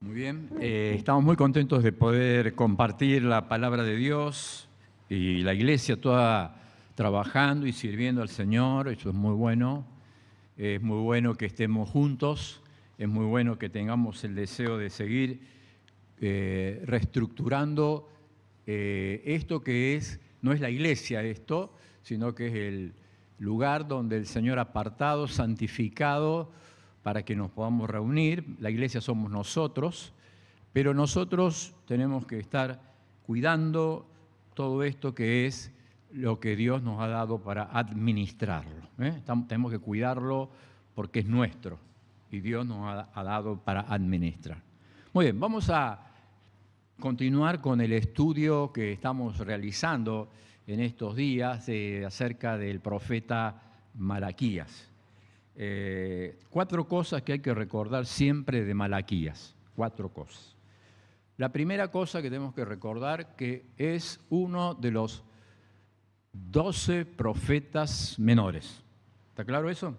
Muy bien, estamos muy contentos de poder compartir la palabra de Dios y la iglesia toda trabajando y sirviendo al Señor. Eso es muy bueno que estemos juntos, es muy bueno que tengamos el deseo de seguir reestructurando esto que no es la iglesia esto, sino que es el lugar donde el Señor ha apartado, santificado, para que nos podamos reunir. La iglesia somos nosotros, pero nosotros tenemos que estar cuidando todo esto que es lo que Dios nos ha dado para administrarlo. Tenemos que cuidarlo porque es nuestro y Dios nos ha dado para administrar. Muy bien, vamos a continuar con el estudio que estamos realizando en estos días acerca del profeta Malaquías. 4 cosas que hay que recordar siempre de Malaquías, 4 cosas. La primera cosa que tenemos que recordar que es uno de los 12 profetas menores. ¿Está claro eso?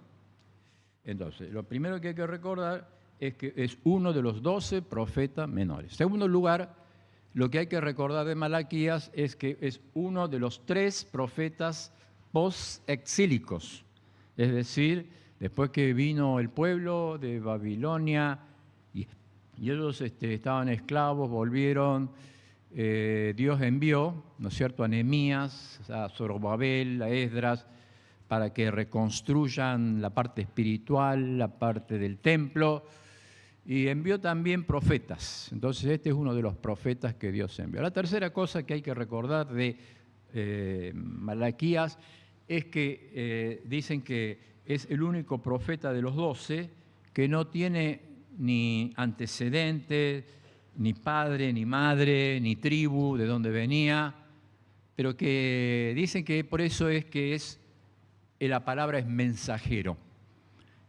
Entonces, lo primero que hay que recordar es que es uno de los 12 profetas menores. En segundo lugar, lo que hay que recordar de Malaquías es que es uno de los 3 profetas post-exílicos, es decir, después que vino el pueblo de Babilonia y ellos estaban esclavos, volvieron, Dios envió, ¿no es cierto?, a Nehemías, a Zorobabel, a Esdras, para que reconstruyan la parte espiritual, la parte del templo, y envió también profetas. Entonces este es uno de los profetas que Dios envió. La tercera cosa que hay que recordar de Malaquías es que dicen que es el único profeta de los 12 que no tiene ni antecedentes, ni padre, ni madre, ni tribu, de dónde venía, pero que dicen que por eso es que la palabra es mensajero.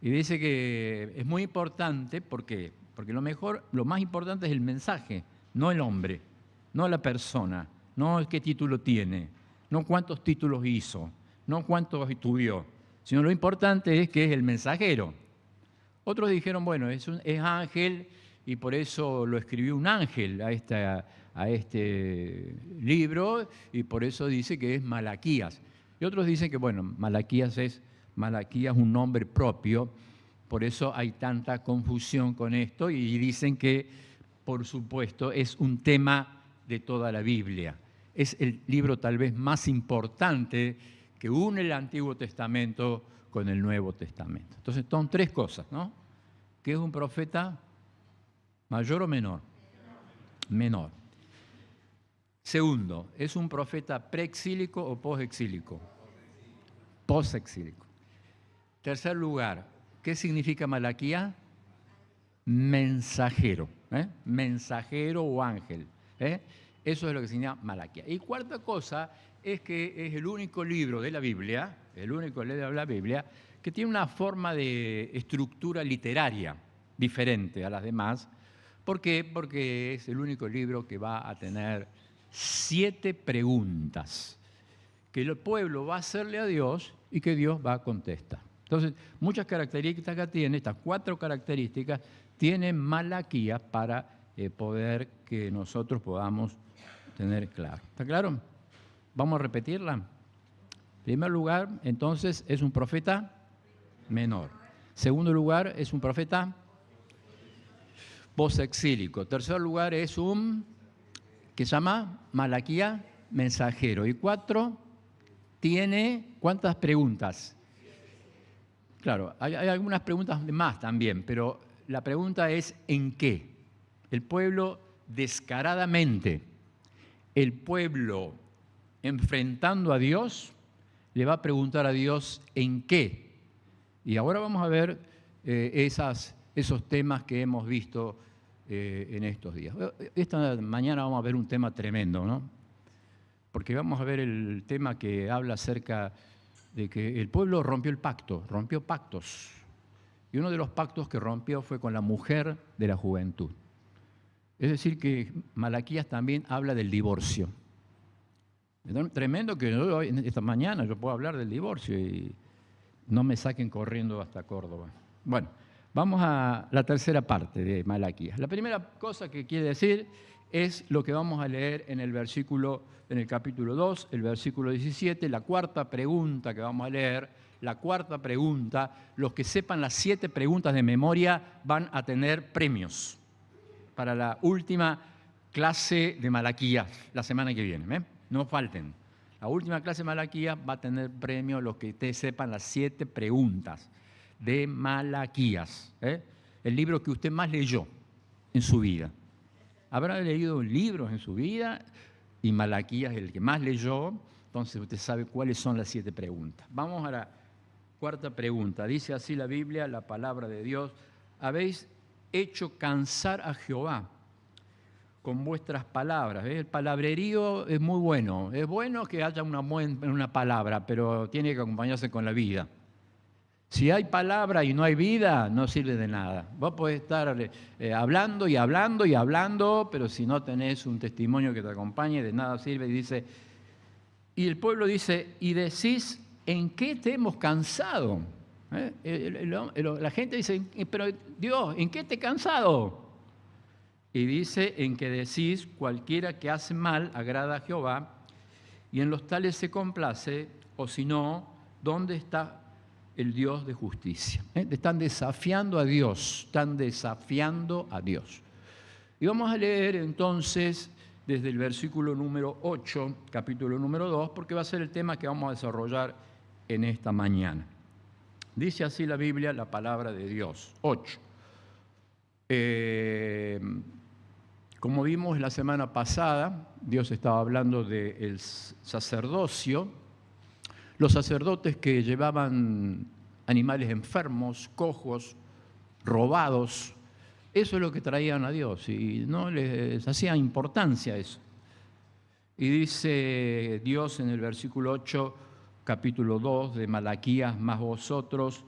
Y dice que es muy importante, ¿por qué? Porque lo más importante es el mensaje, no el hombre, no la persona, no qué título tiene, no cuántos títulos hizo, no cuántos estudió, sino lo importante es que es el mensajero. Otros dijeron, bueno, es ángel y por eso lo escribió un ángel a este libro y por eso dice que es Malaquías. Y otros dicen que, bueno, Malaquías es un nombre propio, por eso hay tanta confusión con esto y dicen que, por supuesto, es un tema de toda la Biblia. Es el libro tal vez más importante que une el Antiguo Testamento con el Nuevo Testamento. Entonces, son 3 cosas, ¿no? ¿Qué es un profeta? ¿Mayor o menor? Menor. Segundo, ¿es un profeta preexílico o posexílico? Posexílico. Tercer lugar, ¿qué significa Malaquías? Mensajero. Mensajero o ángel. Eso es lo que significa Malaquías. Y cuarta cosa es que es el único libro de la Biblia, que tiene una forma de estructura literaria diferente a las demás. ¿Por qué? Porque es el único libro que va a tener 7 preguntas que el pueblo va a hacerle a Dios y que Dios va a contestar. Entonces, muchas características que tiene, estas 4 características, tiene Malaquías para poder que nosotros podamos tener claro. ¿Está claro? Vamos a repetirla. En primer lugar, entonces, es un profeta menor. Segundo lugar, es un profeta posexílico. Tercer lugar, es que se llama Malaquías mensajero. Y 4, tiene ¿cuántas preguntas? Claro, hay algunas preguntas más también, pero la pregunta es ¿en qué? El pueblo descaradamente, el pueblo enfrentando a Dios, le va a preguntar a Dios ¿en qué? Y ahora vamos a ver esos temas que hemos visto en estos días. Esta mañana vamos a ver un tema tremendo, ¿no? Porque vamos a ver el tema que habla acerca de que el pueblo rompió el pacto, rompió pactos. Y uno de los pactos que rompió fue con la mujer de la juventud. Es decir, que Malaquías también habla del divorcio. Es tremendo que esta mañana yo puedo hablar del divorcio y no me saquen corriendo hasta Córdoba. Bueno, Vamos a la tercera parte de Malaquías. La primera cosa que quiere decir es lo que vamos a leer en el capítulo 2, el versículo 17, la cuarta pregunta que vamos a leer, la cuarta pregunta, los que sepan las 7 preguntas de memoria van a tener premios para la última clase de Malaquías la semana que viene, ¿eh? No falten. La última clase de Malaquías va a tener premio los que ustedes sepan las 7 preguntas de Malaquías, ¿eh? El libro que usted más leyó en su vida. Habrá leído libros en su vida y Malaquías es el que más leyó, entonces usted sabe cuáles son las 7 preguntas. Vamos a la cuarta pregunta. Dice así la Biblia, la palabra de Dios: habéis hecho cansar a Jehová con vuestras palabras. ¿Ves? El palabrerío es muy bueno. Es bueno que haya una palabra, pero tiene que acompañarse con la vida. Si hay palabra y no hay vida, no sirve de nada. Vos podés estar hablando y hablando y hablando, pero si no tenés un testimonio que te acompañe, de nada sirve. Y el pueblo dice, y decís, ¿en qué te hemos cansado? La gente dice, pero Dios, ¿en qué te he cansado? Y dice, en que decís, cualquiera que hace mal agrada a Jehová, y en los tales se complace, o si no, ¿dónde está el Dios de justicia? Están desafiando a Dios, están desafiando a Dios. Y vamos a leer entonces desde el versículo número 8, capítulo número 2, porque va a ser el tema que vamos a desarrollar en esta mañana. Dice así la Biblia, la palabra de Dios. 8. Como vimos la semana pasada, Dios estaba hablando del sacerdocio, los sacerdotes que llevaban animales enfermos, cojos, robados. Eso es lo que traían a Dios y no les hacía importancia eso. Y dice Dios en el versículo 8, capítulo 2 de Malaquías, mas vosotros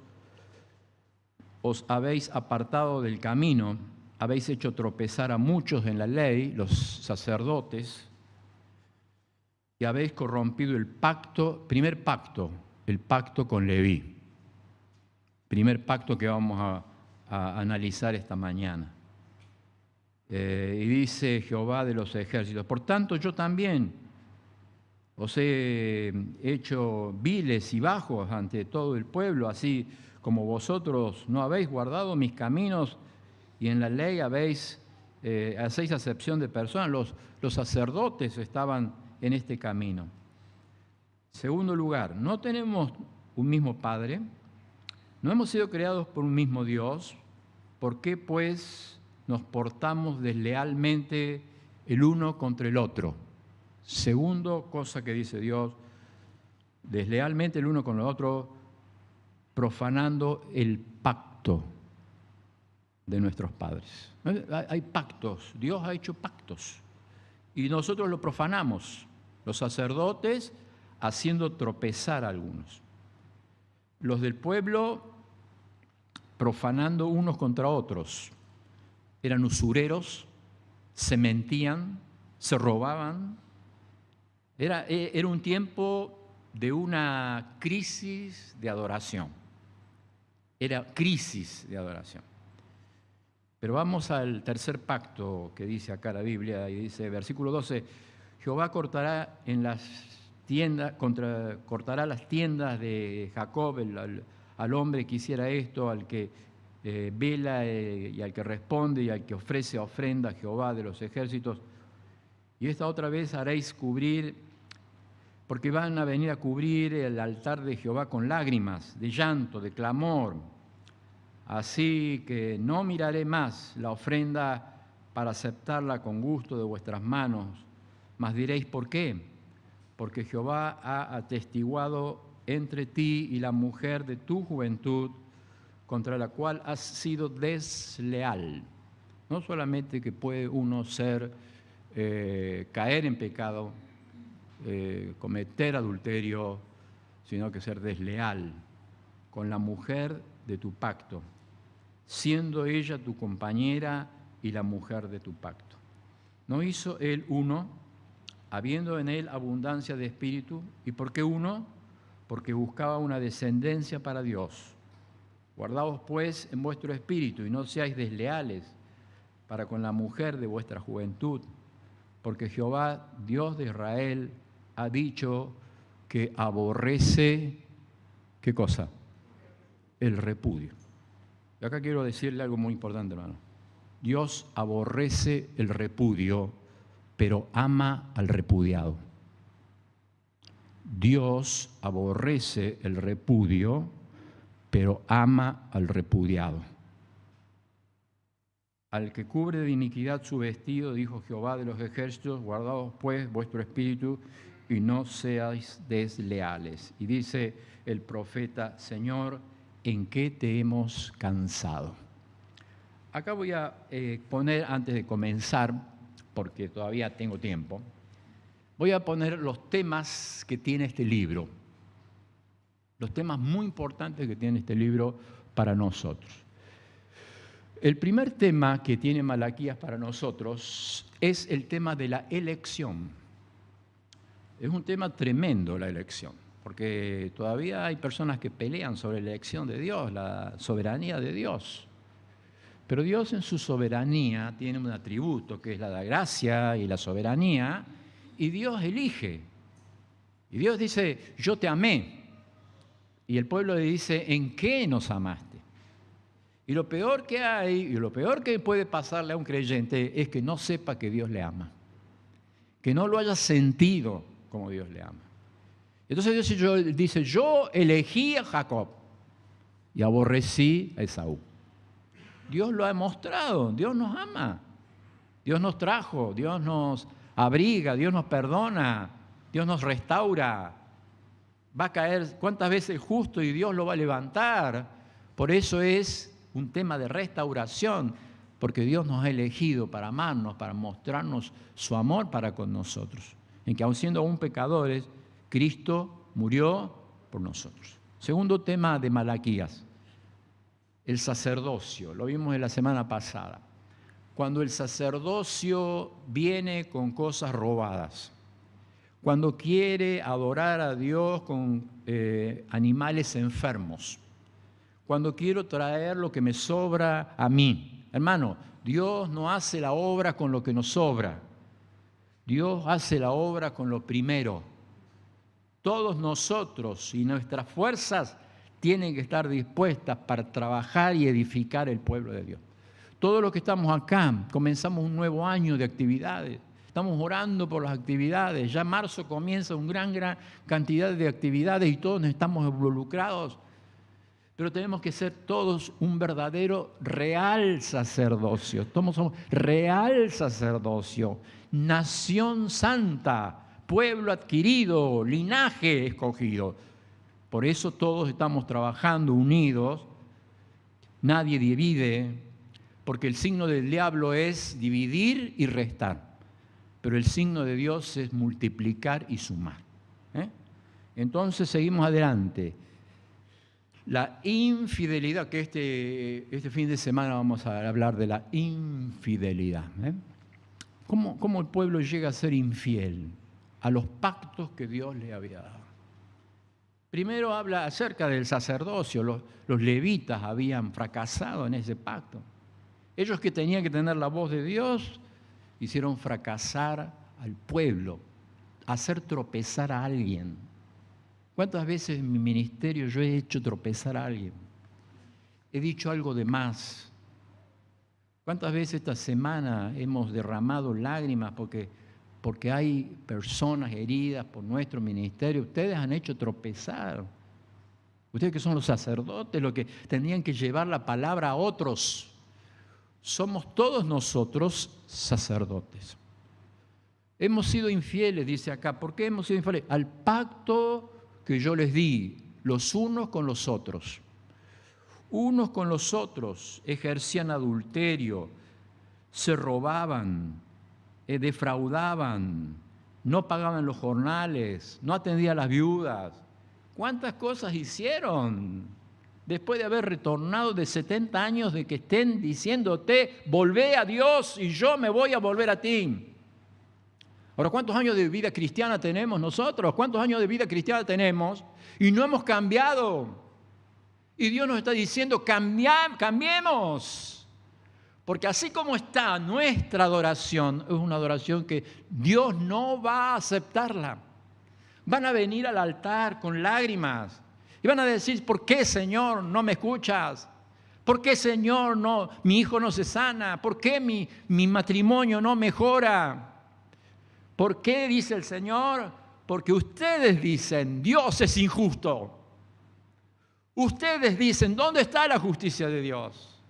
os habéis apartado del camino, habéis hecho tropezar a muchos en la ley, los sacerdotes, y habéis corrompido el pacto, primer pacto, el pacto con Leví. Primer pacto que vamos a analizar esta mañana. Y dice Jehová de los ejércitos, por tanto yo también os he hecho viles y bajos ante todo el pueblo, así como vosotros no habéis guardado mis caminos y en la ley hacéis acepción de personas. Los sacerdotes estaban en este camino. Segundo lugar, no tenemos un mismo Padre, no hemos sido creados por un mismo Dios. ¿Por qué pues nos portamos deslealmente el uno contra el otro? Segundo cosa que dice Dios, deslealmente el uno con el otro, profanando el pacto de nuestros padres. Hay pactos, Dios ha hecho pactos y nosotros lo profanamos, los sacerdotes haciendo tropezar a algunos, los del pueblo profanando unos contra otros, eran usureros, se mentían, se robaban. Era un tiempo de una crisis de adoración. Era crisis de adoración. Pero vamos al tercer pacto que dice acá la Biblia, y dice, versículo 12, Jehová cortará cortará las tiendas de Jacob, al hombre que hiciera esto, al que vela y al que responde y al que ofrece ofrenda a Jehová de los ejércitos. Y esta otra vez haréis cubrir, porque van a venir a cubrir el altar de Jehová con lágrimas, de llanto, de clamor. Así que no miraré más la ofrenda para aceptarla con gusto de vuestras manos, mas diréis, ¿por qué? Porque Jehová ha atestiguado entre ti y la mujer de tu juventud, contra la cual has sido desleal. No solamente que puede uno caer en pecado, cometer adulterio, sino que ser desleal con la mujer de tu pacto, siendo ella tu compañera y la mujer de tu pacto. ¿No hizo él uno, habiendo en él abundancia de espíritu? ¿Y por qué uno? Porque buscaba una descendencia para Dios. Guardaos pues en vuestro espíritu y no seáis desleales para con la mujer de vuestra juventud, porque Jehová, Dios de Israel, ha dicho que aborrece, ¿qué cosa? El repudio. Y acá quiero decirle algo muy importante, hermano. Dios aborrece el repudio, pero ama al repudiado. Dios aborrece el repudio, pero ama al repudiado. Al que cubre de iniquidad su vestido, dijo Jehová de los ejércitos, guardaos pues vuestro espíritu y no seáis desleales. Y dice el profeta, Señor, ¿en qué te hemos cansado? Acá voy a poner, antes de comenzar, porque todavía tengo tiempo, voy a poner los temas que tiene este libro, los temas muy importantes que tiene este libro para nosotros. El primer tema que tiene Malaquías para nosotros es el tema de la elección. Es un tema tremendo la elección, porque todavía hay personas que pelean sobre la elección de Dios, la soberanía de Dios. Pero Dios en su soberanía tiene un atributo que es la de gracia y la soberanía, y Dios elige. Y Dios dice, yo te amé. Y el pueblo le dice, ¿en qué nos amaste? Y lo peor que hay, y lo peor que puede pasarle a un creyente es que no sepa que Dios le ama. Que no lo haya sentido como Dios le ama. Entonces Dios dice, yo elegí a Jacob y aborrecí a Esaú. Dios lo ha mostrado, Dios nos ama. Dios nos trajo, Dios nos abriga, Dios nos perdona, Dios nos restaura. Va a caer, ¿cuántas veces el justo y Dios lo va a levantar? Por eso es un tema de restauración, porque Dios nos ha elegido para amarnos, para mostrarnos su amor para con nosotros. En que aun siendo aún pecadores, Cristo murió por nosotros. Segundo tema de Malaquías, el sacerdocio. Lo vimos en la semana pasada. Cuando el sacerdocio viene con cosas robadas, cuando quiere adorar a Dios con animales enfermos, cuando quiero traer lo que me sobra a mí. Hermano, Dios no hace la obra con lo que nos sobra. Dios hace la obra con lo primero. Todos nosotros y nuestras fuerzas tienen que estar dispuestas para trabajar y edificar el pueblo de Dios. Todos los que estamos acá, comenzamos un nuevo año de actividades. Estamos orando por las actividades. Ya marzo comienza una gran cantidad de actividades y todos estamos involucrados. Pero tenemos que ser todos un verdadero real sacerdocio. Todos somos real sacerdocio, nación santa, pueblo adquirido, linaje escogido. Por eso todos estamos trabajando unidos. Nadie divide, porque el signo del diablo es dividir y restar. Pero el signo de Dios es multiplicar y sumar. Entonces seguimos adelante. La infidelidad, que este fin de semana vamos a hablar de la infidelidad. ¿Cómo el pueblo llega a ser infiel a los pactos que Dios le había dado? Primero habla acerca del sacerdocio. Los levitas habían fracasado en ese pacto. Ellos que tenían que tener la voz de Dios, hicieron fracasar al pueblo, hacer tropezar a alguien. ¿Cuántas veces en mi ministerio yo he hecho tropezar a alguien? He dicho algo de más. ¿Cuántas veces esta semana hemos derramado lágrimas porque hay personas heridas por nuestro ministerio? Ustedes han hecho tropezar. Ustedes que son los sacerdotes, los que tenían que llevar la palabra a otros. Somos todos nosotros sacerdotes. Hemos sido infieles, dice acá. ¿Por qué hemos sido infieles? Al pacto que yo les di, los unos con los otros. Unos con los otros ejercían adulterio, se robaban, defraudaban, no pagaban los jornales, no atendían a las viudas. ¿Cuántas cosas hicieron? Después de haber retornado de 70 años de que estén diciéndote, volvé a Dios y yo me voy a volver a ti. Ahora, ¿cuántos años de vida cristiana tenemos nosotros? ¿Cuántos años de vida cristiana tenemos? Y no hemos cambiado. Y Dios nos está diciendo, cambiemos. Porque así como está nuestra adoración, es una adoración que Dios no va a aceptarla. Van a venir al altar con lágrimas y van a decir, ¿por qué, Señor, no me escuchas? ¿Por qué, Señor, mi hijo no se sana? ¿Por qué mi matrimonio no mejora? ¿Por qué, dice el Señor? Porque ustedes dicen, Dios es injusto. Ustedes dicen, ¿dónde está la justicia de Dios?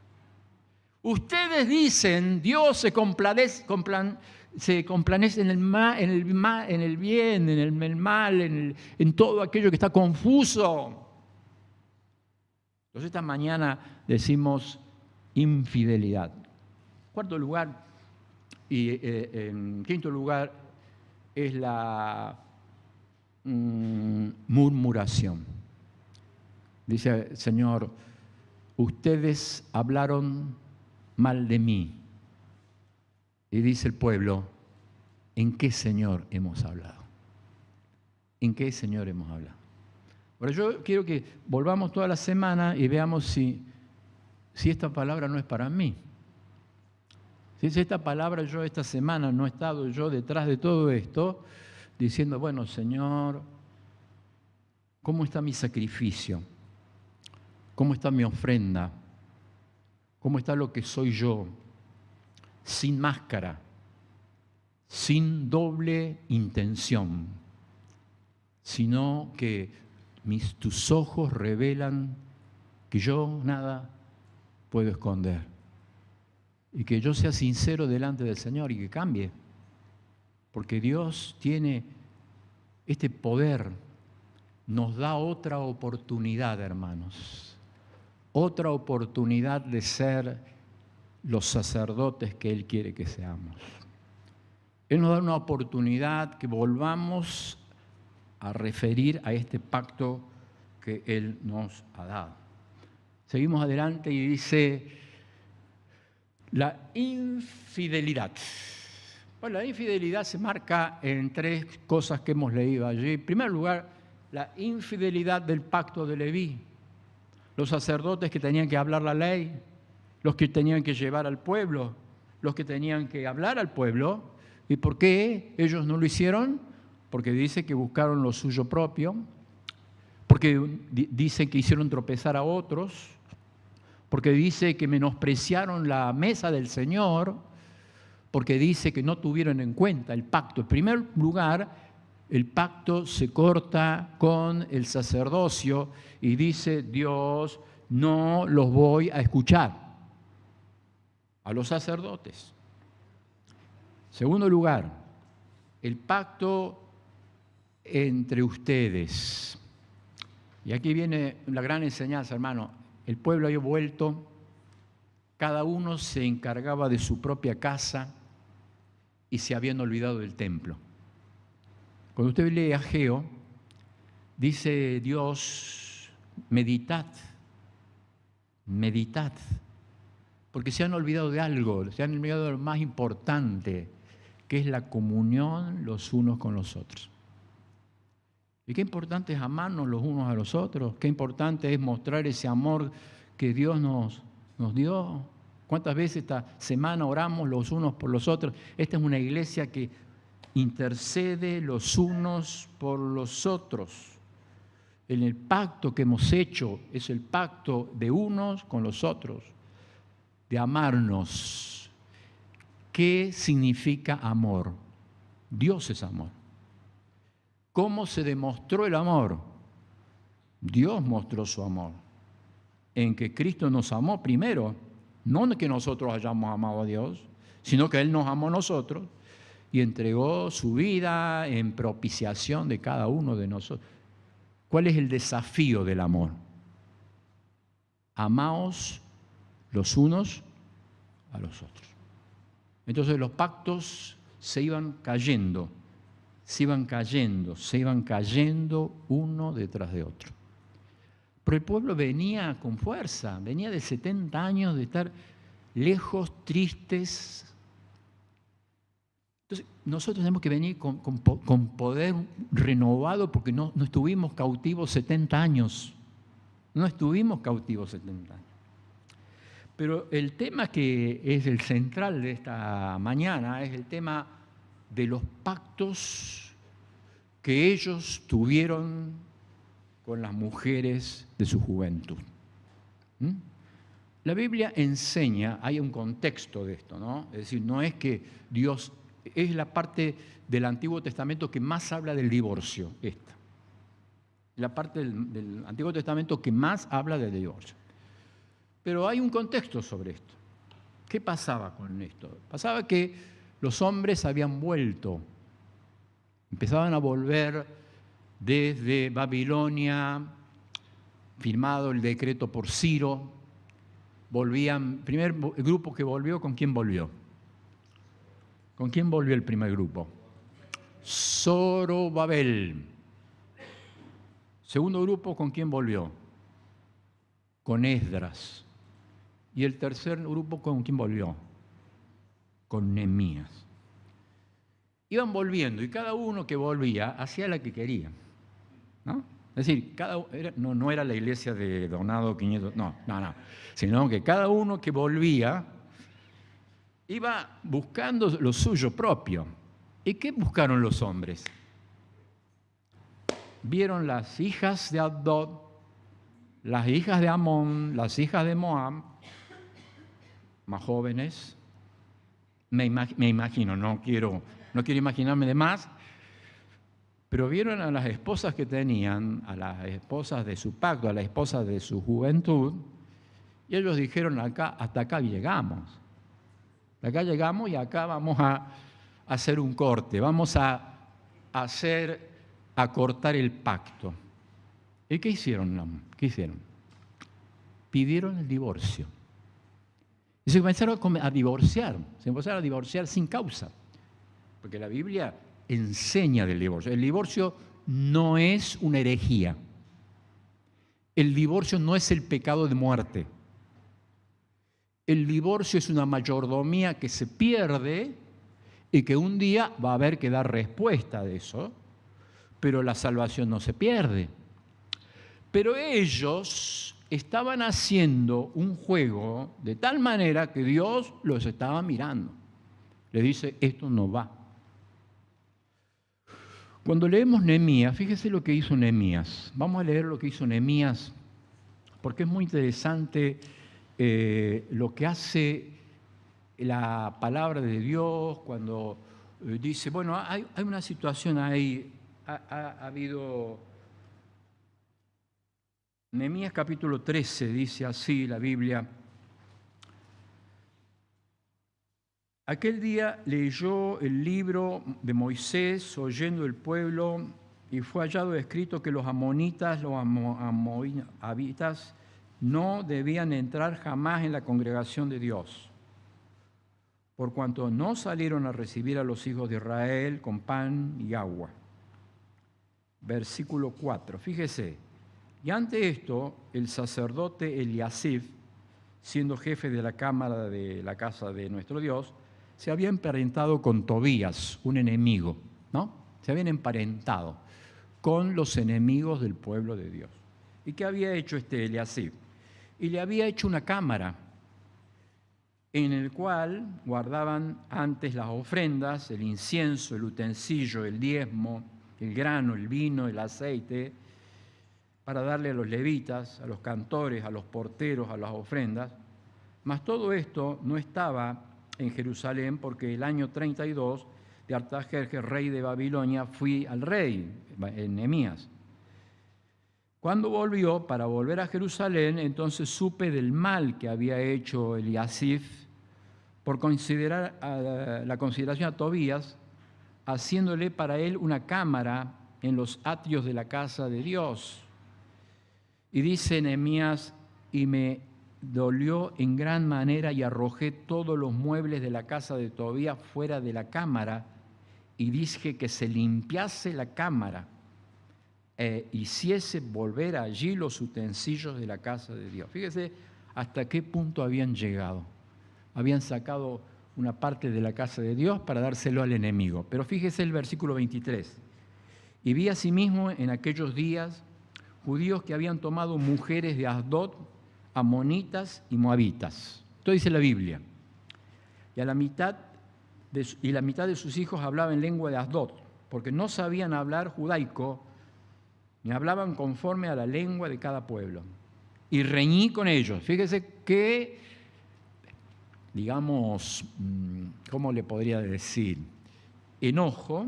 Ustedes dicen, Dios se complace en el bien, en el mal, en todo aquello que está confuso. Entonces esta mañana decimos infidelidad. Cuarto lugar, y en quinto lugar, es la murmuración. Dice el Señor, ustedes hablaron mal de mí. Y dice el pueblo, ¿en qué Señor hemos hablado? ¿En qué Señor hemos hablado? Ahora yo quiero que volvamos toda la semana y veamos si esta palabra no es para mí. Si esta palabra yo esta semana no he estado yo detrás de todo esto, diciendo, bueno, Señor, ¿cómo está mi sacrificio? ¿Cómo está mi ofrenda? ¿Cómo está lo que soy yo? Sin máscara, sin doble intención, sino que tus ojos revelan que yo nada puedo esconder y que yo sea sincero delante del Señor y que cambie, porque Dios tiene este poder, nos da otra oportunidad, hermanos, otra oportunidad de ser los sacerdotes que Él quiere que seamos. Él nos da una oportunidad que volvamos a referir a este pacto que Él nos ha dado. Seguimos adelante y dice la infidelidad. Bueno, la infidelidad se marca en tres cosas que hemos leído allí. En primer lugar, la infidelidad del pacto de Leví. Los sacerdotes que tenían que hablar la ley, los que tenían que llevar al pueblo, los que tenían que hablar al pueblo. ¿Y por qué ellos no lo hicieron? Porque dice que buscaron lo suyo propio, porque dice que hicieron tropezar a otros, porque dice que menospreciaron la mesa del Señor, porque dice que no tuvieron en cuenta el pacto. En primer lugar, el pacto se corta con el sacerdocio y dice Dios, no los voy a escuchar a los sacerdotes. Segundo lugar, el pacto entre ustedes. Y aquí viene la gran enseñanza, hermano. El pueblo había vuelto, cada uno se encargaba de su propia casa y se habían olvidado del templo. Cuando usted lee Ageo, dice Dios, meditad, porque se han olvidado de algo, se han olvidado de lo más importante, que es la comunión los unos con los otros. Y qué importante es amarnos los unos a los otros, qué importante es mostrar ese amor que Dios nos dio. ¿Cuántas veces esta semana oramos los unos por los otros? Esta es una iglesia que intercede los unos por los otros. En el pacto que hemos hecho es el pacto de unos con los otros, de amarnos. ¿Qué significa amor? Dios es amor. ¿Cómo se demostró el amor? Dios mostró su amor. En que Cristo nos amó primero, no que nosotros hayamos amado a Dios, sino que Él nos amó a nosotros y entregó su vida en propiciación de cada uno de nosotros. ¿Cuál es el desafío del amor? Amaos los unos a los otros. Entonces los pactos se iban cayendo uno detrás de otro. Pero el pueblo venía con fuerza, venía de 70 años de estar lejos, tristes. Entonces nosotros tenemos que venir con poder renovado porque no estuvimos cautivos 70 años. No estuvimos cautivos 70 años. Pero el tema que es el central de esta mañana es el tema de los pactos que ellos tuvieron con las mujeres de su juventud. La Biblia enseña, hay un contexto de esto, ¿no? Es decir, no es que Dios, es la parte del Antiguo Testamento que más habla del divorcio, esta. La parte del Antiguo Testamento que más habla del divorcio. Pero hay un contexto sobre esto. ¿Qué pasaba con esto? Pasaba que los hombres habían vuelto, empezaban a volver desde Babilonia, firmado el decreto por Ciro, volvían, primer grupo que volvió, ¿con quién volvió? ¿Con quién volvió el primer grupo? Zorobabel. Segundo grupo, ¿con quién volvió? Con Esdras. Y el tercer grupo, ¿con quién volvió? Con Nehemías. Iban volviendo y cada uno que volvía hacía la que quería, ¿no? Es decir, no era la iglesia de Donado 500, no, sino que cada uno que volvía iba buscando lo suyo propio. ¿Y qué buscaron los hombres? Vieron las hijas de Adad, las hijas de Amón, las hijas de Moab, más jóvenes, me imagino, no quiero imaginarme de más, pero vieron a las esposas que tenían, a las esposas de su pacto, a las esposas de su juventud, y ellos dijeron, hasta acá llegamos. Hasta acá llegamos y acá vamos a hacer un corte, vamos a cortar el pacto. ¿Y qué hicieron? Pidieron el divorcio. Y se comenzaron a divorciar sin causa. Porque la Biblia enseña del divorcio. El divorcio no es una herejía. El divorcio no es el pecado de muerte. El divorcio es una mayordomía que se pierde y que un día va a haber que dar respuesta de eso, pero la salvación no se pierde. Pero ellos estaban haciendo un juego de tal manera que Dios los estaba mirando. Le dice, esto no va. Cuando leemos Nehemías, fíjese lo que hizo Nehemías. Vamos a leer lo que hizo Nehemías, porque es muy interesante lo que hace la palabra de Dios cuando dice, bueno, hay una situación ahí, ha habido... Nehemías capítulo 13 dice así la Biblia. Aquel día leyó el libro de Moisés, oyendo el pueblo, y fue hallado escrito que los amonitas, los moabitas, no debían entrar jamás en la congregación de Dios, por cuanto no salieron a recibir a los hijos de Israel con pan y agua. Versículo 4, fíjese. Y ante esto, el sacerdote Eliasib, siendo jefe de la cámara de la casa de nuestro Dios, se había emparentado con Tobías, un enemigo, ¿no? Se habían emparentado con los enemigos del pueblo de Dios. ¿Y qué había hecho este Eliasib? Y le había hecho una cámara en el cual guardaban antes las ofrendas, el incienso, el utensilio, el diezmo, el grano, el vino, el aceite, para darle a los levitas, a los cantores, a los porteros, a las ofrendas. Mas todo esto no estaba en Jerusalén porque el año 32 de Artajerjes, rey de Babilonia, fui al rey, Nehemías. Cuando volvió, para volver a Jerusalén, entonces supe del mal que había hecho Eliasib por considerar la consideración a Tobías, haciéndole para él una cámara en los atrios de la casa de Dios. Y dice Nehemías, y me dolió en gran manera y arrojé todos los muebles de la casa de Tobías fuera de la cámara y dije que se limpiase la cámara e hiciese volver allí los utensilios de la casa de Dios. Fíjese hasta qué punto habían llegado. Habían sacado una parte de la casa de Dios para dárselo al enemigo. Pero fíjese el versículo 23. Y vi asimismo en aquellos días judíos que habían tomado mujeres de Asdod, amonitas y moabitas. Esto dice la Biblia. Y la mitad de sus hijos hablaban lengua de Asdod, porque no sabían hablar judaico, ni hablaban conforme a la lengua de cada pueblo. Y reñí con ellos. Fíjese que, digamos, ¿cómo le podría decir? Enojo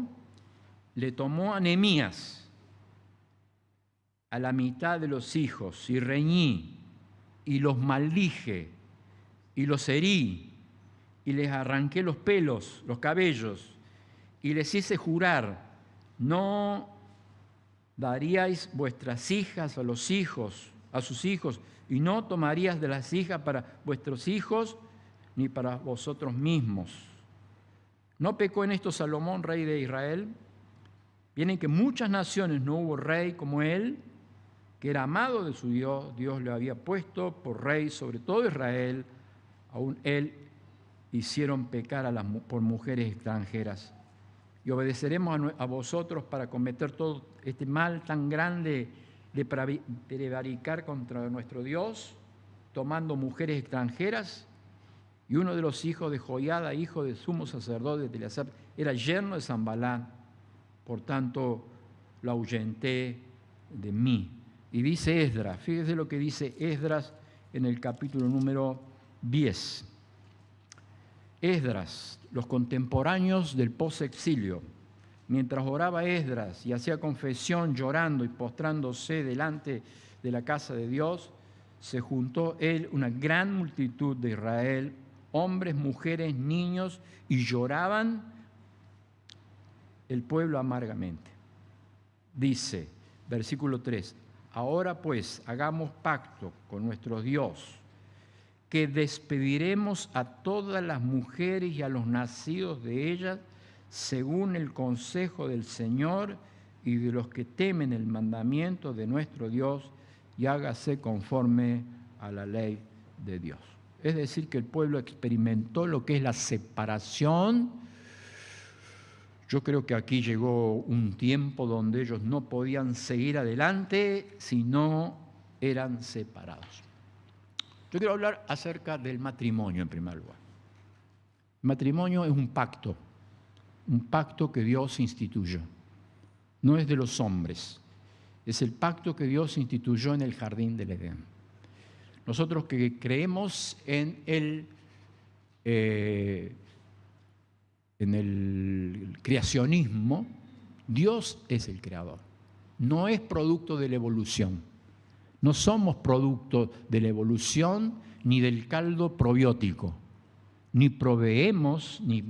le tomó a Nehemías, a la mitad de los hijos, y reñí, y los maldije, y los herí, y les arranqué los pelos, los cabellos, y les hice jurar: no daríais vuestras hijas a los hijos, a sus hijos, y no tomarías de las hijas para vuestros hijos, ni para vosotros mismos. ¿No pecó en esto Salomón, rey de Israel? Bien, en que muchas naciones no hubo rey como él, que era amado de su Dios. Dios le había puesto por rey sobre todo Israel. Aún él hicieron pecar por mujeres extranjeras. Y obedeceremos a vosotros para cometer todo este mal tan grande de prevaricar contra nuestro Dios, tomando mujeres extranjeras. Y uno de los hijos de Joiada, hijo del sumo sacerdote de Eleazar, era yerno de Sanballat. Por tanto, lo ahuyenté de mí. Y dice Esdras, fíjese lo que dice Esdras en el capítulo número 10. Esdras, los contemporáneos del posexilio. Mientras oraba Esdras y hacía confesión llorando y postrándose delante de la casa de Dios, se juntó él una gran multitud de Israel, hombres, mujeres, niños, y lloraban el pueblo amargamente. Dice, versículo 3, ahora pues hagamos pacto con nuestro Dios, que despediremos a todas las mujeres y a los nacidos de ellas, según el consejo del Señor y de los que temen el mandamiento de nuestro Dios, y hágase conforme a la ley de Dios. Es decir, que el pueblo experimentó lo que es la separación. Yo creo que aquí llegó un tiempo donde ellos no podían seguir adelante si no eran separados. Yo quiero hablar acerca del matrimonio en primer lugar. El matrimonio es un pacto que Dios instituyó. No es de los hombres, es el pacto que Dios instituyó en el jardín del Edén. Nosotros que creemos en el creacionismo, Dios es el creador. No es producto de la evolución. No somos producto de la evolución ni del caldo probiótico. Ni proveemos, ni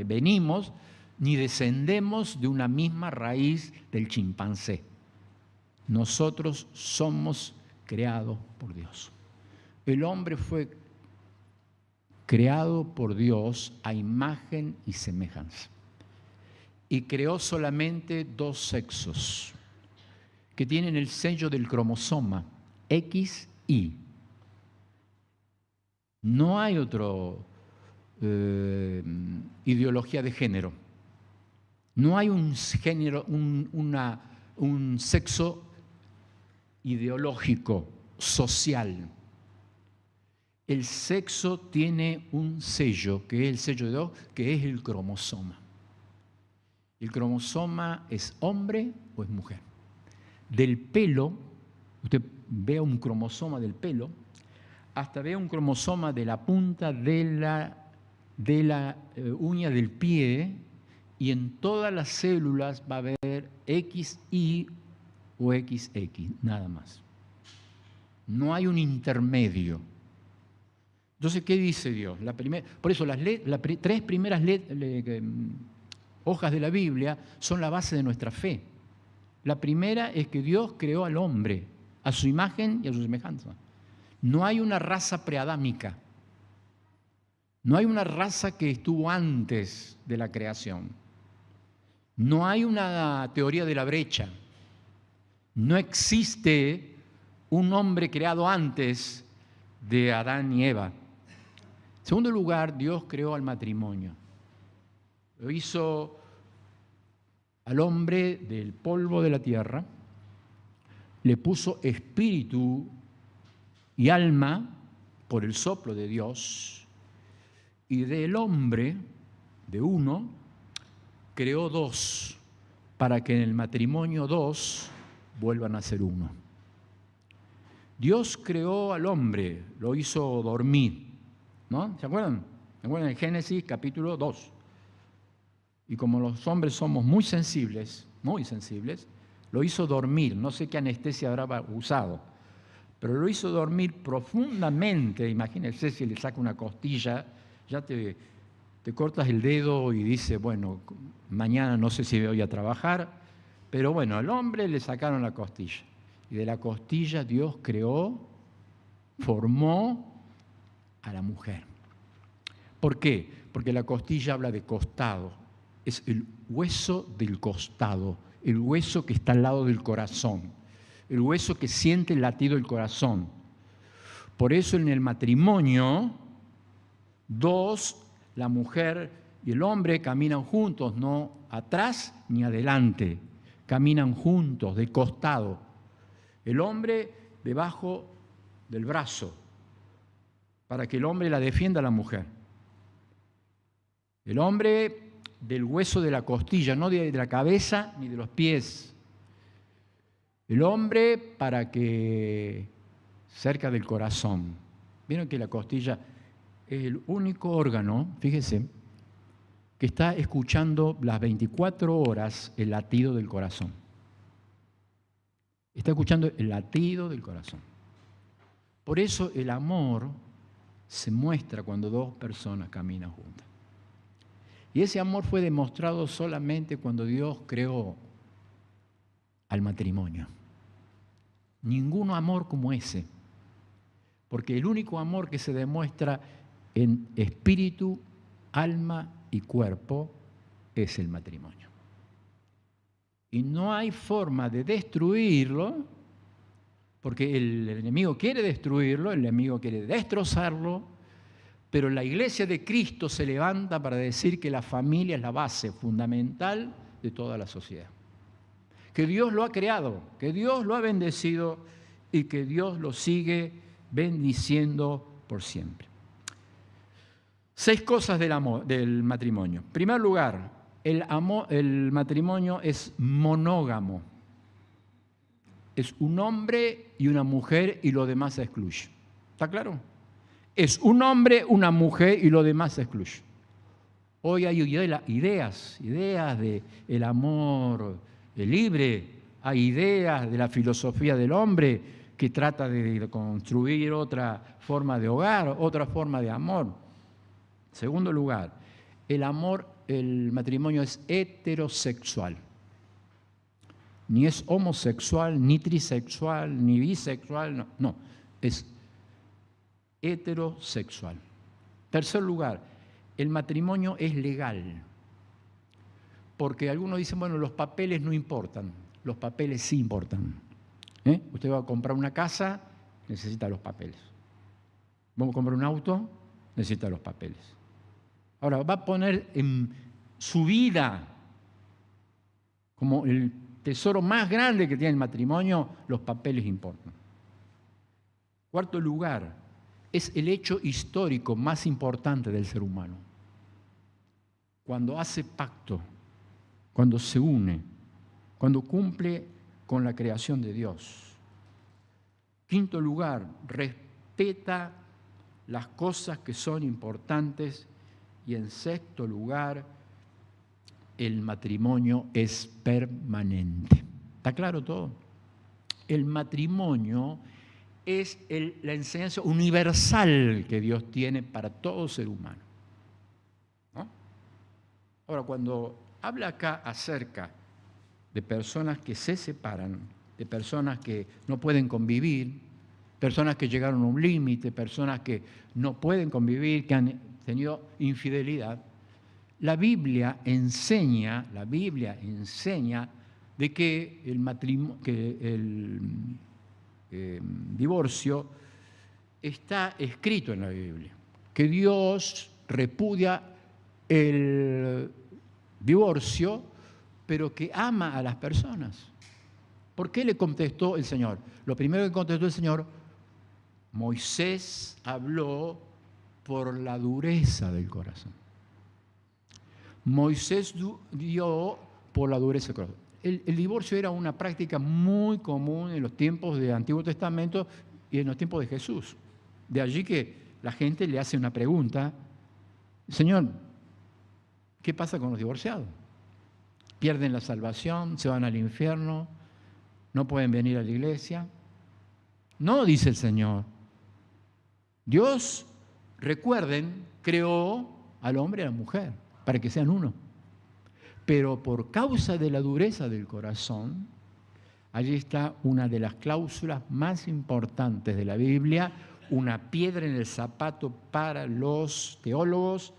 venimos, ni descendemos de una misma raíz del chimpancé. Nosotros somos creados por Dios. El hombre fue creado por Dios a imagen y semejanza. Y creó solamente dos sexos que tienen el sello del cromosoma X, Y. No hay otra ideología de género. No hay un género, un sexo ideológico, social. El sexo tiene un sello, que es el sello de Dios, que es el cromosoma. El cromosoma es hombre o es mujer. Del pelo, usted ve un cromosoma del pelo, hasta ve un cromosoma de la punta de la uña del pie, y en todas las células va a haber XY o XX, nada más. No hay un intermedio. Entonces, ¿qué dice Dios? Por eso las tres primeras hojas de la Biblia son la base de nuestra fe. La primera es que Dios creó al hombre a su imagen y a su semejanza. No hay una raza preadámica. No hay una raza que estuvo antes de la creación. No hay una teoría de la brecha. No existe un hombre creado antes de Adán y Eva. En segundo lugar, Dios creó al matrimonio. Lo hizo al hombre del polvo de la tierra, le puso espíritu y alma por el soplo de Dios, y del hombre, de uno, creó dos, para que en el matrimonio dos vuelvan a ser uno. Dios creó al hombre, lo hizo dormir, ¿no? ¿Se acuerdan? ¿Se acuerdan en Génesis capítulo 2? Y como los hombres somos muy sensibles, lo hizo dormir. No sé qué anestesia habrá usado, pero lo hizo dormir profundamente. Imagínense si le saca una costilla, ya te cortas el dedo y dice, bueno, mañana no sé si voy a trabajar, pero bueno, al hombre le sacaron la costilla. Y de la costilla Dios creó, formó a la mujer. ¿Por qué? Porque la costilla habla de costado. Es el hueso del costado, el hueso que está al lado del corazón, el hueso que siente el latido del corazón. Por eso en el matrimonio, dos, la mujer y el hombre caminan juntos, no atrás ni adelante, caminan juntos, de costado. El hombre debajo del brazo, para que el hombre la defienda a la mujer. El hombre del hueso de la costilla, no de la cabeza ni de los pies. El hombre para que cerca del corazón. Vieron que la costilla es el único órgano, fíjese, que está escuchando las 24 horas el latido del corazón. Está escuchando el latido del corazón. Por eso el amor se muestra cuando dos personas caminan juntas. Y ese amor fue demostrado solamente cuando Dios creó al matrimonio. Ningún amor como ese. Porque el único amor que se demuestra en espíritu, alma y cuerpo es el matrimonio. Y no hay forma de destruirlo, porque el enemigo quiere destruirlo, el enemigo quiere destrozarlo, pero la Iglesia de Cristo se levanta para decir que la familia es la base fundamental de toda la sociedad. Que Dios lo ha creado, que Dios lo ha bendecido y que Dios lo sigue bendiciendo por siempre. 6 cosas del matrimonio. En primer lugar, el matrimonio es monógamo. Es un hombre y una mujer y lo demás se excluye. ¿Está claro? Es un hombre, una mujer y lo demás se excluye. Hoy hay ideas del amor libre, hay ideas de la filosofía del hombre que trata de construir otra forma de hogar, otra forma de amor. Segundo lugar, el matrimonio es heterosexual. Ni es homosexual, ni trisexual, ni bisexual, no, es heterosexual. Tercer lugar, el matrimonio es legal. Porque algunos dicen, bueno, los papeles no importan. Los papeles sí importan. Usted va a comprar una casa, necesita los papeles. Vamos a comprar un auto, necesita los papeles. Ahora, va a poner en su vida como el tesoro más grande que tiene el matrimonio, los papeles importan. Cuarto lugar, es el hecho histórico más importante del ser humano. Cuando hace pacto, cuando se une, cuando cumple con la creación de Dios. Quinto lugar, respeta las cosas que son importantes. Y en sexto lugar, el matrimonio es permanente. ¿Está claro todo? El matrimonio es la enseñanza universal que Dios tiene para todo ser humano. ¿No? Ahora, cuando habla acá acerca de personas que se separan, de personas que no pueden convivir, personas que llegaron a un límite, personas que no pueden convivir, que han tenido infidelidad, la Biblia enseña de que el divorcio está escrito en la Biblia, que Dios repudia el divorcio, pero que ama a las personas. ¿Por qué le contestó el Señor? Lo primero que contestó el Señor, Moisés habló por la dureza del corazón. Moisés dio por la dureza del corazón. El divorcio era una práctica muy común en los tiempos del Antiguo Testamento y en los tiempos de Jesús. De allí que la gente le hace una pregunta, Señor, ¿qué pasa con los divorciados? ¿Pierden la salvación? ¿Se van al infierno? ¿No pueden venir a la iglesia? No, dice el Señor. Dios, recuerden, creó al hombre y a la mujer para que sean uno. Pero por causa de la dureza del corazón, allí está una de las cláusulas más importantes de la Biblia, una piedra en el zapato para los teólogos,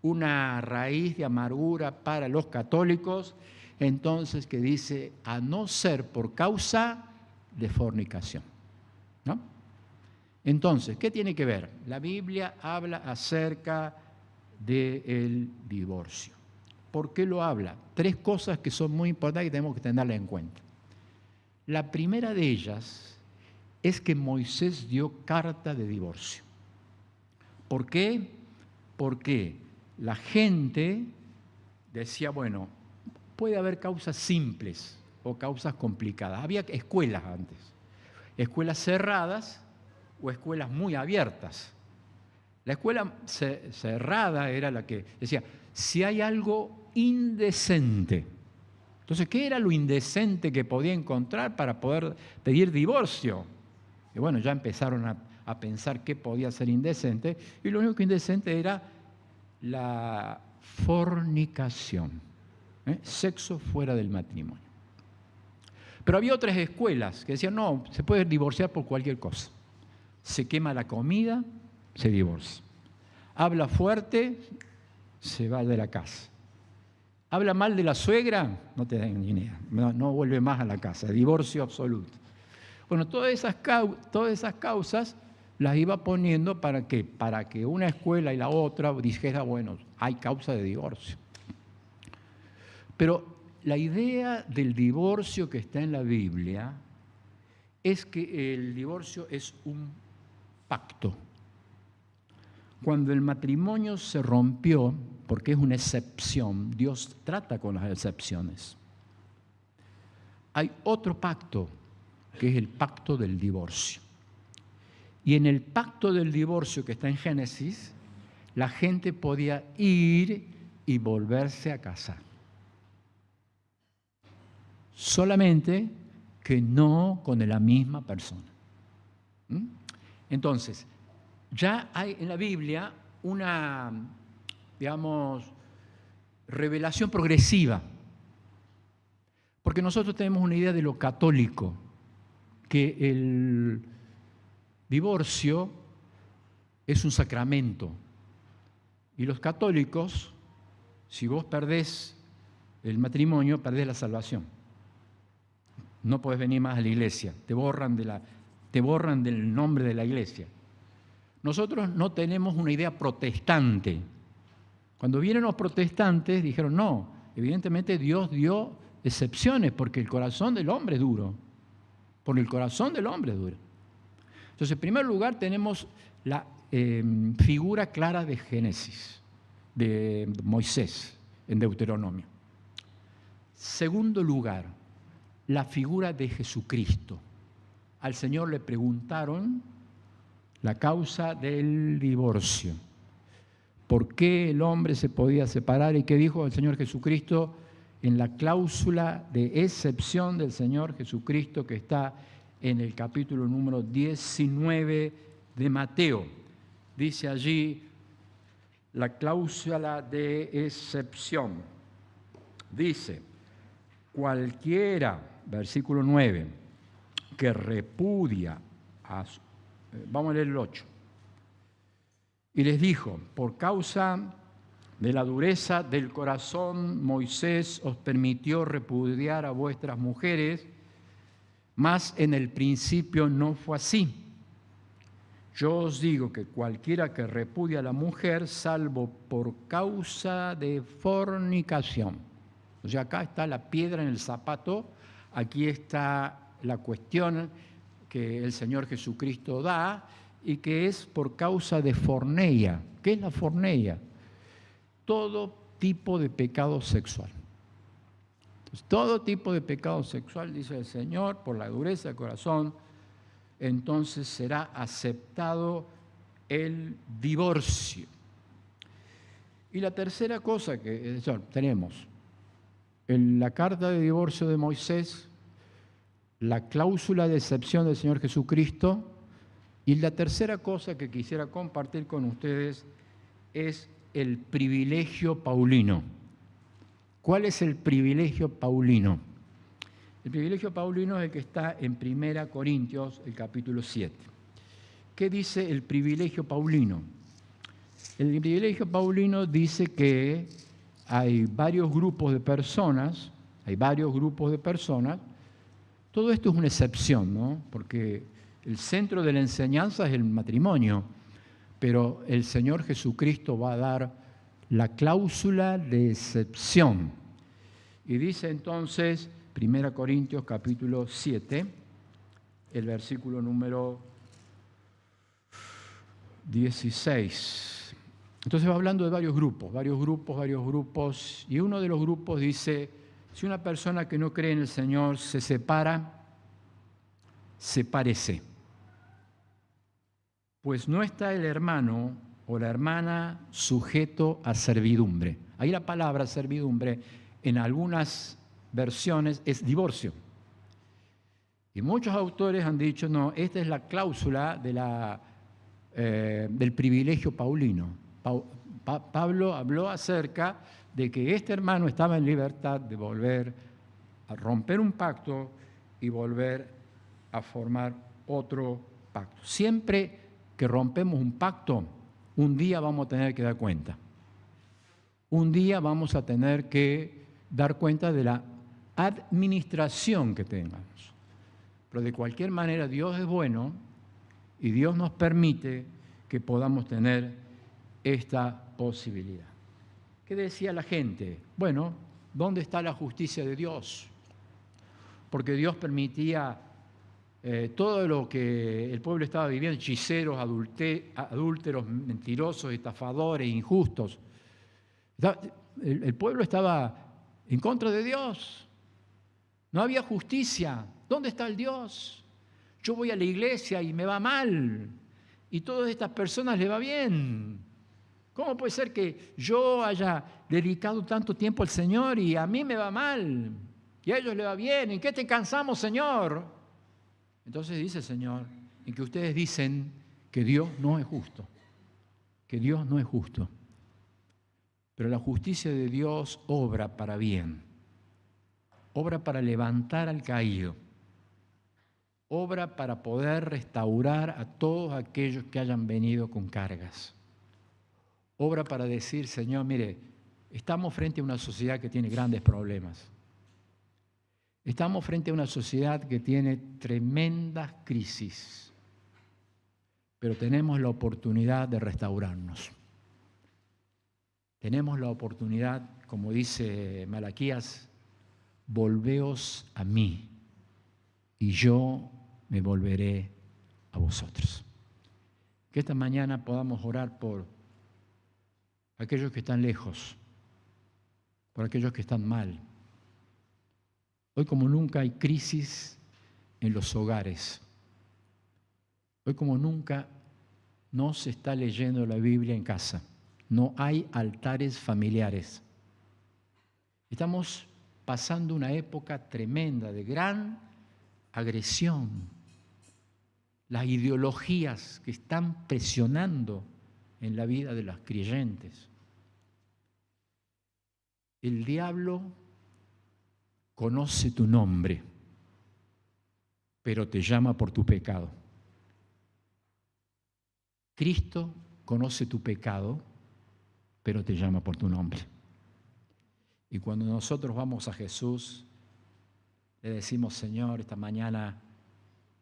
una raíz de amargura para los católicos, entonces que dice, a no ser por causa de fornicación, ¿no? Entonces, ¿qué tiene que ver? La Biblia habla acerca del divorcio. ¿Por qué lo habla? 3 cosas que son muy importantes y tenemos que tenerlas en cuenta. La primera de ellas es que Moisés dio carta de divorcio. ¿Por qué? Porque la gente decía, bueno, puede haber causas simples o causas complicadas. Había escuelas antes, escuelas cerradas o escuelas muy abiertas. La escuela cerrada era la que decía, si hay algo indecente. Entonces, ¿qué era lo indecente que podía encontrar para poder pedir divorcio? Y bueno, ya empezaron a pensar qué podía ser indecente, y lo único indecente era la fornicación, sexo fuera del matrimonio. Pero había otras escuelas que decían, no, se puede divorciar por cualquier cosa. Se quema la comida, se divorcia. Habla fuerte, se va de la casa. Habla mal de la suegra, no te dan ni idea, no vuelve más a la casa, divorcio absoluto. Bueno, todas esas causas las iba poniendo para que una escuela y la otra dijera, bueno, hay causa de divorcio. Pero la idea del divorcio que está en la Biblia es que el divorcio es un pacto. Cuando el matrimonio se rompió, porque es una excepción, Dios trata con las excepciones. Hay otro pacto, que es el pacto del divorcio. Y en el pacto del divorcio que está en Génesis, la gente podía ir y volverse a casar. Solamente que no con la misma persona. Entonces, ya hay en la Biblia una, digamos, revelación progresiva. Porque nosotros tenemos una idea de lo católico, que el divorcio es un sacramento. Y los católicos, si vos perdés el matrimonio, perdés la salvación. No podés venir más a la iglesia, te borran del nombre de la iglesia. Nosotros no tenemos una idea protestante. Cuando vienen los protestantes dijeron, no, evidentemente Dios dio excepciones porque el corazón del hombre es duro. Porque el corazón del hombre es duro. Entonces, en primer lugar tenemos la figura clara de Génesis, de Moisés en Deuteronomio. Segundo lugar, la figura de Jesucristo. Al Señor le preguntaron la causa del divorcio. ¿Por qué el hombre se podía separar? ¿Y qué dijo el Señor Jesucristo en la cláusula de excepción del Señor Jesucristo que está en el capítulo número 19 de Mateo? Dice allí la cláusula de excepción. Dice, cualquiera, versículo 9, que repudia a su... Vamos a leer el 8. Y les dijo, por causa de la dureza del corazón, Moisés os permitió repudiar a vuestras mujeres, mas en el principio no fue así. Yo os digo que cualquiera que repudia a la mujer, salvo por causa de fornicación. O sea, acá está la piedra en el zapato Aquí está la cuestión que el Señor Jesucristo da y que es por causa de forneia. ¿Qué es la forneia? Todo tipo de pecado sexual. Entonces, todo tipo de pecado sexual, dice el Señor, por la dureza del corazón, entonces será aceptado el divorcio. Y la tercera cosa que tenemos, en la carta de divorcio de Moisés, la cláusula de excepción del Señor Jesucristo, y la tercera cosa que quisiera compartir con ustedes es el privilegio paulino. ¿Cuál es el privilegio paulino? El privilegio paulino es el que está en 1 Corintios, el capítulo 7. ¿Qué dice el privilegio paulino? El privilegio paulino dice que hay varios grupos de personas, todo esto es una excepción, ¿no? Porque el centro de la enseñanza es el matrimonio, pero el Señor Jesucristo va a dar la cláusula de excepción. Y dice entonces, 1 Corintios capítulo 7, el versículo número 16. Entonces va hablando de varios grupos, y uno de los grupos dice, si una persona que no cree en el Señor se separa, sepárese. Pues no está el hermano o la hermana sujeto a servidumbre. Ahí la palabra servidumbre en algunas versiones es divorcio. Y muchos autores han dicho, no, esta es la cláusula del privilegio paulino. Pablo habló acerca de que este hermano estaba en libertad de volver a romper un pacto y volver a formar otro pacto. Siempre que rompemos un pacto, un día vamos a tener que dar cuenta. Un día vamos a tener que dar cuenta de la administración que tengamos. Pero de cualquier manera Dios es bueno y Dios nos permite que podamos tener esta posibilidad. ¿Qué decía la gente? Bueno, ¿dónde está la justicia de Dios? Porque Dios permitía todo lo que el pueblo estaba viviendo, hechiceros, adúlteros, mentirosos, estafadores, injustos. El pueblo estaba en contra de Dios. No había justicia. ¿Dónde está el Dios? Yo voy a la iglesia y me va mal. Y todas estas personas le va bien. ¿Cómo puede ser que yo haya dedicado tanto tiempo al Señor y a mí me va mal? Y a ellos le va bien. ¿En qué te cansamos, Señor? Entonces dice el Señor, en que ustedes dicen que Dios no es justo. Que Dios no es justo. Pero la justicia de Dios obra para bien. Obra para levantar al caído. Obra para poder restaurar a todos aquellos que hayan venido con cargas. Obra para decir, Señor, mire, estamos frente a una sociedad que tiene grandes problemas. Estamos frente a una sociedad que tiene tremendas crisis, pero tenemos la oportunidad de restaurarnos. Tenemos la oportunidad, como dice Malaquías, volveos a mí y yo me volveré a vosotros. Que esta mañana podamos orar por aquellos que están lejos, por aquellos que están mal. Hoy como nunca hay crisis en los hogares. Hoy como nunca no se está leyendo la Biblia en casa. No hay altares familiares. Estamos pasando una época tremenda de gran agresión. Las ideologías que están presionando en la vida de los creyentes. El diablo conoce tu nombre, pero te llama por tu pecado. Cristo conoce tu pecado, pero te llama por tu nombre. Y cuando nosotros vamos a Jesús, le decimos, Señor, esta mañana,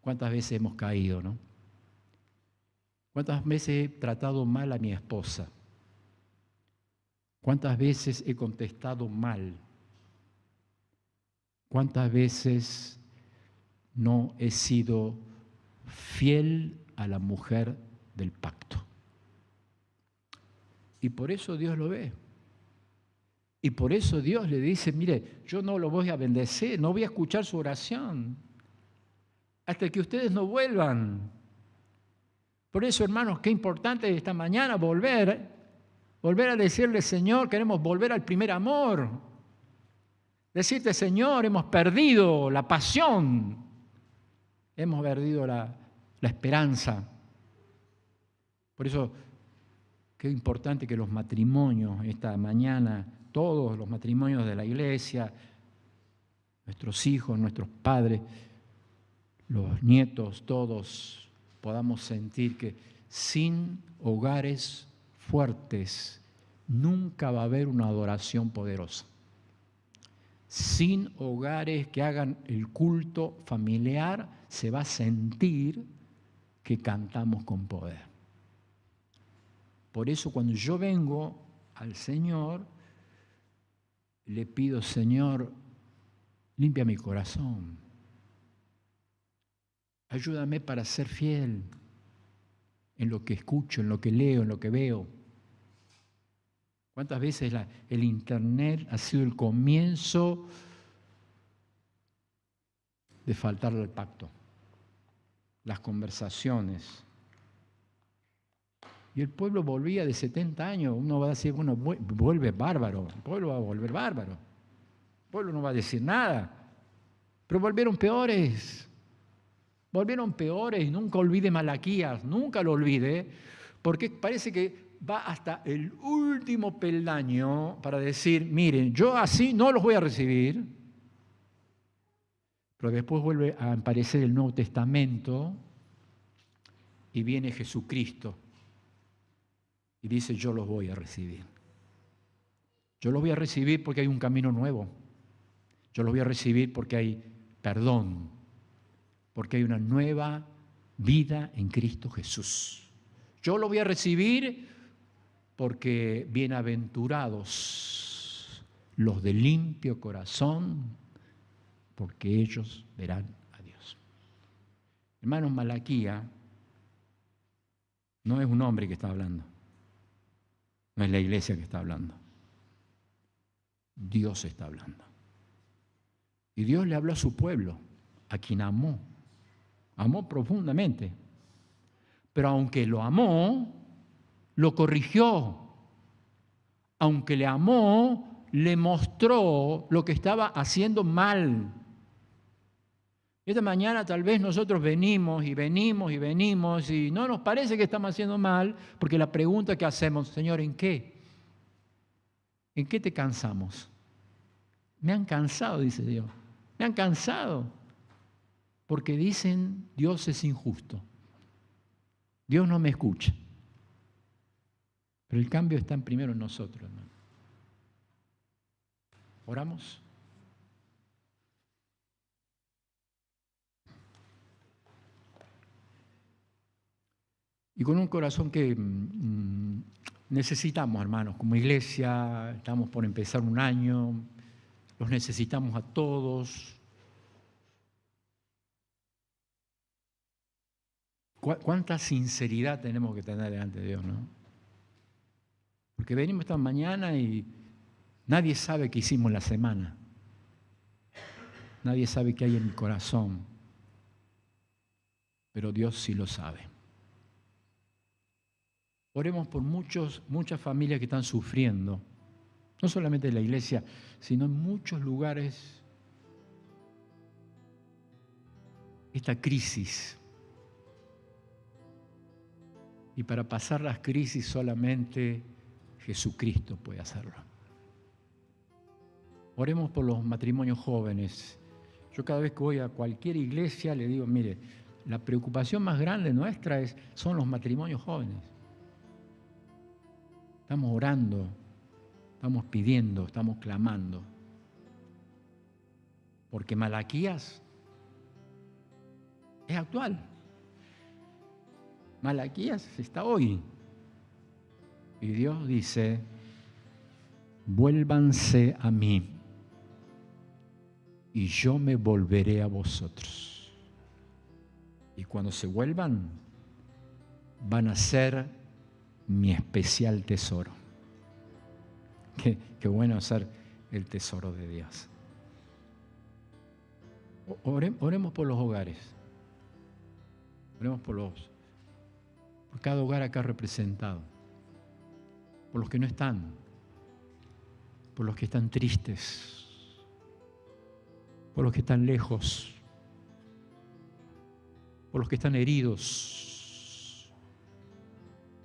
¿cuántas veces hemos caído, no? ¿Cuántas veces he tratado mal a mi esposa? ¿Cuántas veces he contestado mal? ¿Cuántas veces no he sido fiel a la mujer del pacto? Y por eso Dios lo ve. Y por eso Dios le dice, mire, yo no lo voy a bendecir, no voy a escuchar su oración hasta que ustedes no vuelvan. Por eso, hermanos, qué importante esta mañana volver a decirle, Señor, queremos volver al primer amor. Decirte, Señor, hemos perdido la pasión, hemos perdido la esperanza. Por eso, qué importante que los matrimonios esta mañana, todos los matrimonios de la iglesia, nuestros hijos, nuestros padres, los nietos, todos podamos sentir que sin hogares fuertes nunca va a haber una adoración poderosa. Sin hogares que hagan el culto familiar, se va a sentir que cantamos con poder. Por eso cuando yo vengo al Señor, le pido, Señor, limpia mi corazón. Ayúdame para ser fiel en lo que escucho, en lo que leo, en lo que veo. ¿Cuántas veces el Internet ha sido el comienzo de faltarle al pacto? Las conversaciones. Y el pueblo volvía de 70 años. Uno va a decir, bueno, vuelve bárbaro. El pueblo va a volver bárbaro. El pueblo no va a decir nada. Pero volvieron peores. Volvieron peores. Nunca olvide Malaquías. Nunca lo olvide. Porque parece que va hasta el último peldaño para decir, miren, yo así no los voy a recibir. Pero después vuelve a aparecer el Nuevo Testamento y viene Jesucristo. Y dice, yo los voy a recibir. Yo los voy a recibir porque hay un camino nuevo. Yo los voy a recibir porque hay perdón. Porque hay una nueva vida en Cristo Jesús. Yo los voy a recibir porque bienaventurados los de limpio corazón, porque ellos verán a Dios. Hermanos, Malaquías no es un hombre que está hablando. No es la iglesia que está hablando. Dios está hablando. Y Dios le habló a su pueblo, a quien amó. Amó profundamente. Pero aunque lo amó, lo corrigió. Aunque le amó, le mostró lo que estaba haciendo mal. Esta mañana tal vez nosotros venimos y no nos parece que estamos haciendo mal, porque la pregunta que hacemos, Señor, ¿en qué? ¿En qué te cansamos? Me han cansado, dice Dios. Me han cansado. Porque dicen, Dios es injusto. Dios no me escucha. Pero el cambio está primero en nosotros, hermano. ¿Oramos? Y con un corazón que necesitamos, hermanos, como iglesia, estamos por empezar un año, los necesitamos a todos. ¿Cuánta sinceridad tenemos que tener delante de Dios, no? Porque venimos esta mañana y nadie sabe qué hicimos la semana. Nadie sabe qué hay en mi corazón. Pero Dios sí lo sabe. Oremos por muchas familias que están sufriendo, no solamente en la iglesia, sino en muchos lugares, esta crisis. Y para pasar las crisis solamente Jesucristo puede hacerlo. Oremos por los matrimonios jóvenes. Yo cada vez que voy a cualquier iglesia le digo, mire, la preocupación más grande nuestra son los matrimonios jóvenes. Estamos orando, estamos pidiendo, estamos clamando. Porque Malaquías es actual. Malaquías está hoy. Y Dios dice, vuélvanse a mí y yo me volveré a vosotros. Y cuando se vuelvan, van a ser mi especial tesoro. Qué bueno ser el tesoro de Dios. Oremos por los hogares. Oremos por cada hogar acá representado. Por los que no están. Por los que están tristes. Por los que están lejos. Por los que están heridos.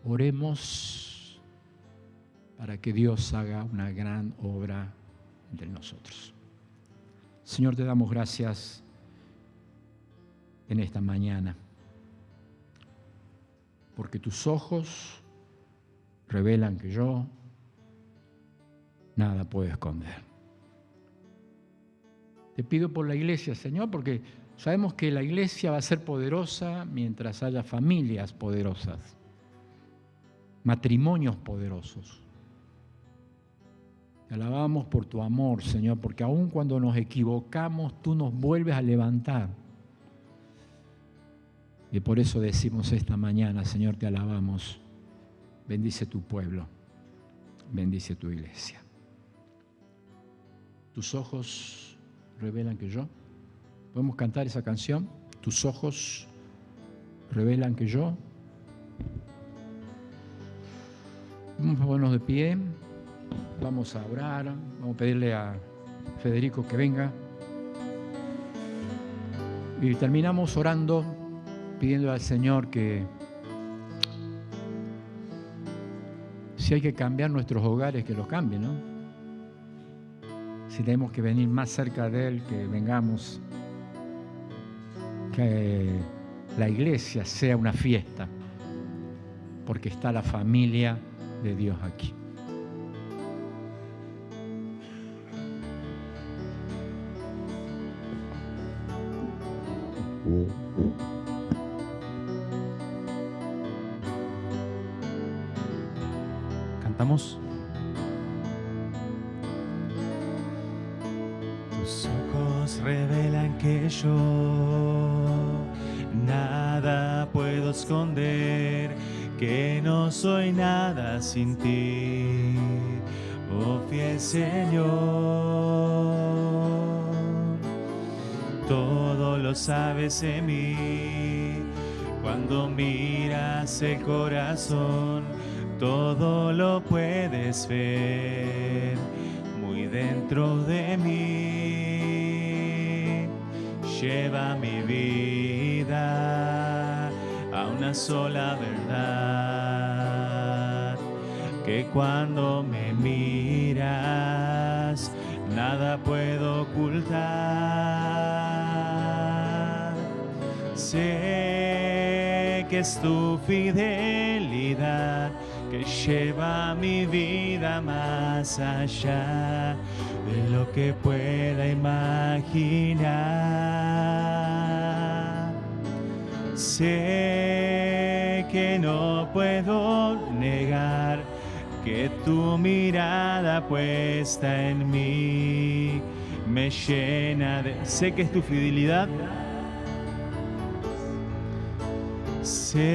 Oremos para que Dios haga una gran obra entre nosotros. Señor, te damos gracias en esta mañana, porque tus ojos revelan que yo nada puedo esconder. Te pido por la iglesia, Señor, porque sabemos que la iglesia va a ser poderosa mientras haya familias poderosas, matrimonios poderosos. Te alabamos por tu amor, Señor, porque aun cuando nos equivocamos, tú nos vuelves a levantar. Y por eso decimos esta mañana, Señor, te alabamos. Bendice tu pueblo, bendice tu iglesia. Tus ojos revelan que yo. ¿Podemos cantar esa canción? Tus ojos revelan que yo. Vamos a ponernos de pie. Vamos a orar, vamos a pedirle a Federico que venga. Y terminamos orando, pidiendo al Señor que si hay que cambiar nuestros hogares, que los cambie, ¿no? Si tenemos que venir más cerca de Él, que vengamos. Que la iglesia sea una fiesta, porque está la familia de Dios aquí. Cantamos. Tus ojos revelan que yo nada puedo esconder, que no soy nada sin ti, oh fiel Señor. Todo lo sabes de mí, cuando miras el corazón, todo lo puedes ver muy dentro de mí. Lleva mi vida a una sola verdad, que cuando me miras nada puedo ocultar. Sé que es tu fidelidad que lleva mi vida más allá de lo que pueda imaginar. Sé que no puedo negar que tu mirada puesta en mí me llena de... Sé que es tu fidelidad. Sé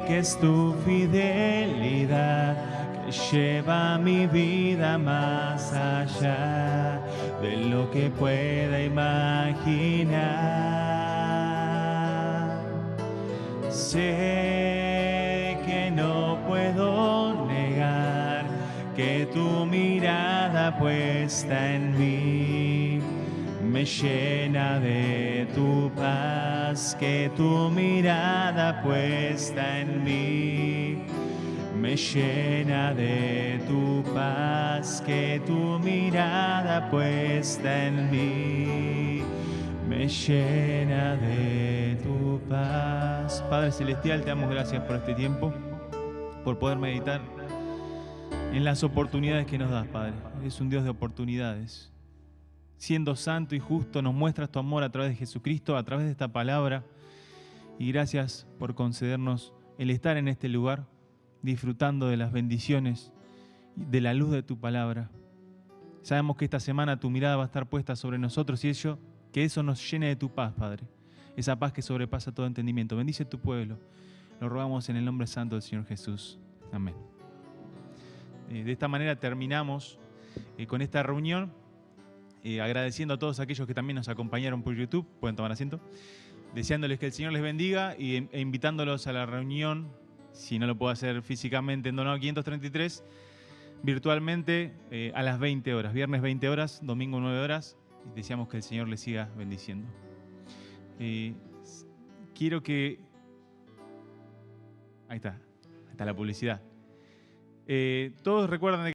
que es tu fidelidad que lleva mi vida más allá de lo que pueda imaginar. Sé que no puedo negar que tu mirada puesta en mí me llena de tu paz, que tu mirada puesta en mí me llena de tu paz, que tu mirada puesta en mí me llena de tu paz. Padre Celestial, te damos gracias por este tiempo, por poder meditar en las oportunidades que nos das, Padre. Eres un Dios de oportunidades. Siendo santo y justo, nos muestras tu amor a través de Jesucristo, a través de esta palabra. Y gracias por concedernos el estar en este lugar, disfrutando de las bendiciones, de la luz de tu palabra. Sabemos que esta semana tu mirada va a estar puesta sobre nosotros y que eso nos llene de tu paz, Padre. Esa paz que sobrepasa todo entendimiento. Bendice tu pueblo. Lo rogamos en el nombre santo del Señor Jesús. Amén. De esta manera terminamos con esta reunión, agradeciendo a todos aquellos que también nos acompañaron por YouTube. Pueden tomar asiento. Deseándoles que el Señor les bendiga e invitándolos a la reunión, si no lo puedo hacer físicamente en Donado 533, virtualmente a las 20 horas, viernes 20 horas, domingo 9 horas. Y deseamos que el Señor les siga bendiciendo. Quiero que... Ahí está la publicidad. Todos recuerdan